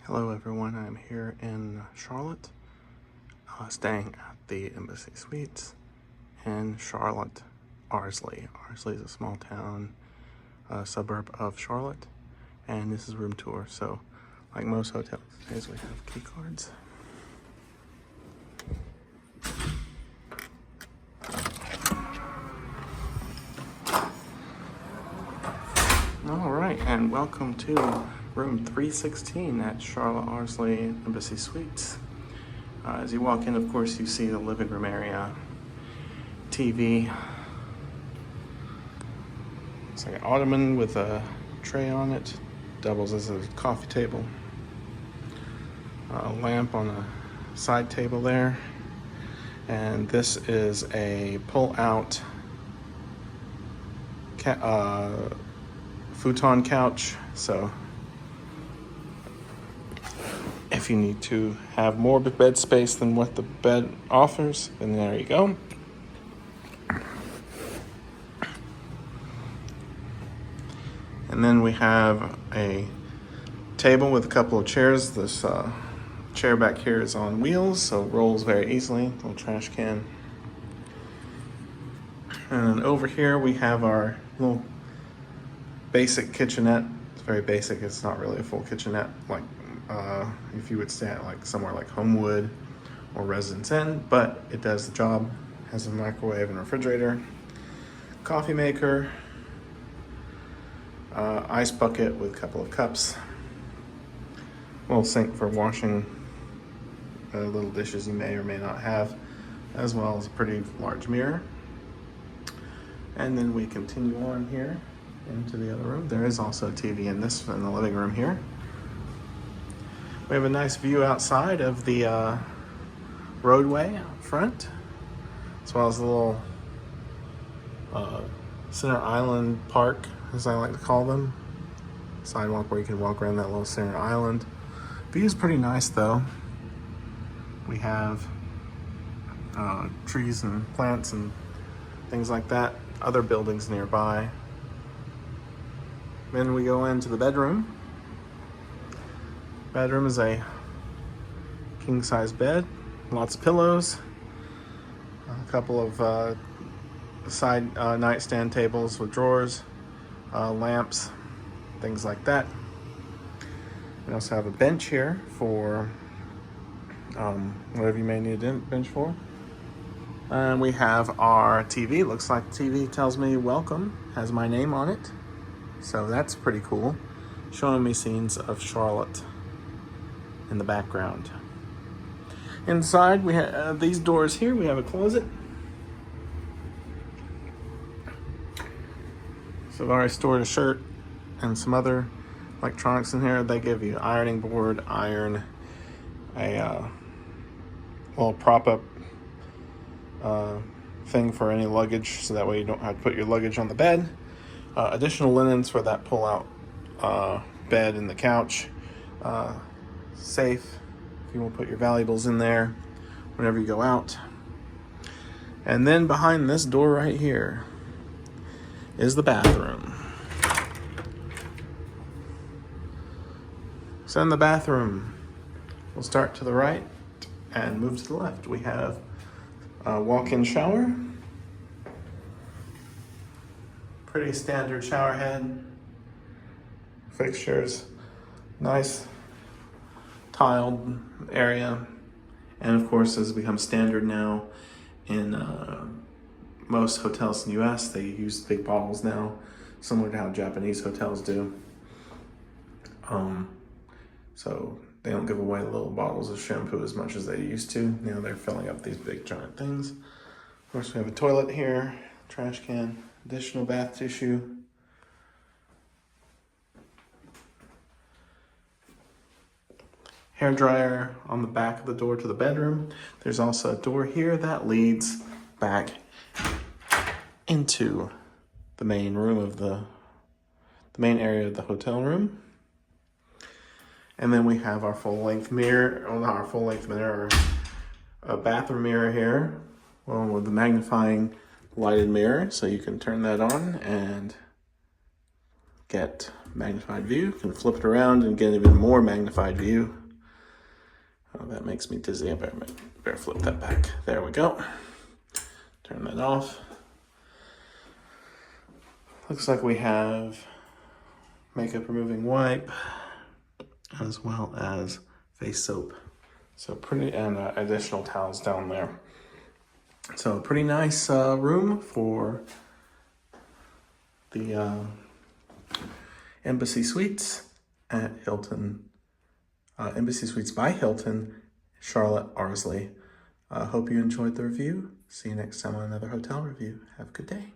Hello everyone, I'm here in Charlotte, staying at the Embassy Suites in Charlotte Ayrsley. Ayrsley is a small town, suburb of Charlotte, and this is room tour. So, like most hotels, as we have key cards. All right, and welcome to room 316 at Charlotte Ayrsley Embassy Suites. As you walk in, of course, you see the living room area, TV. It's like an ottoman with a tray on it, doubles as a coffee table. A lamp on a side table there. And this is a pull-out futon couch. So if you need to have more bed space than what the bed offers, then there you go. And then we have a table with a couple of chairs. This chair back here is on wheels, so it rolls very easily. Little trash can. And over here we have our little basic kitchenette. It's very basic. It's not really a full kitchenette like if you would stay at like somewhere like Homewood or Residence Inn, but it does the job. Has a microwave and refrigerator, coffee maker, ice bucket with a couple of cups, little sink for washing little dishes you may or may not have, as well as a pretty large mirror. And then we continue on here into the other room. There is also a TV in the living room here. We have a nice view outside of the roadway out front, as well as the little center island park, as I like to call them. Sidewalk where you can walk around that little center island. View is pretty nice though. We have trees and plants and things like that. Other buildings nearby. Then we go into the bedroom. Bedroom is a king-size bed, lots of pillows, a couple of side nightstand tables with drawers, lamps, things like that. We also have a bench here for whatever you may need a bench for. And we have our TV. Looks like the TV tells me welcome, has my name on it. So that's pretty cool. Showing me scenes of Charlotte in the background. Inside, we have these doors here. We have a closet. So I've already stored a shirt and some other electronics in here. They give you ironing board, iron, a little prop up thing for any luggage, so that way you don't have to put your luggage on the bed. Additional linens for that pull-out bed and the couch. Safe if you want to put your valuables in there whenever you go out. And then behind this door right here is the bathroom. So in the bathroom, we'll start to the right and move to the left. We have a walk-in shower. Pretty standard shower head. Fixtures. Nice tiled area. And of course, has become standard now in most hotels in the US. They use big bottles now, similar to how Japanese hotels do. So they don't give away little bottles of shampoo as much as they used to. Now they're filling up these big giant things. Of course, we have a toilet here, trash can, additional bath tissue. Hair dryer on the back of the door to the bedroom. There's also a door here that leads back into the main room of the main area of the hotel room. And then we have our full-length mirror, well, not our full-length mirror, a bathroom mirror here, well, with the magnifying lighted mirror, so you can turn that on and get magnified view. You can flip it around and get even more magnified view. Oh, that makes me dizzy. I better flip that back. There we go. Turn that off. Looks like we have makeup removing wipe as well as face soap. So pretty, and additional towels down there. So pretty nice room for the Embassy Suites at Hilton. Embassy Suites by Hilton, Charlotte Ayrsley. Hope you enjoyed the review. See you next time on another hotel review. Have a good day.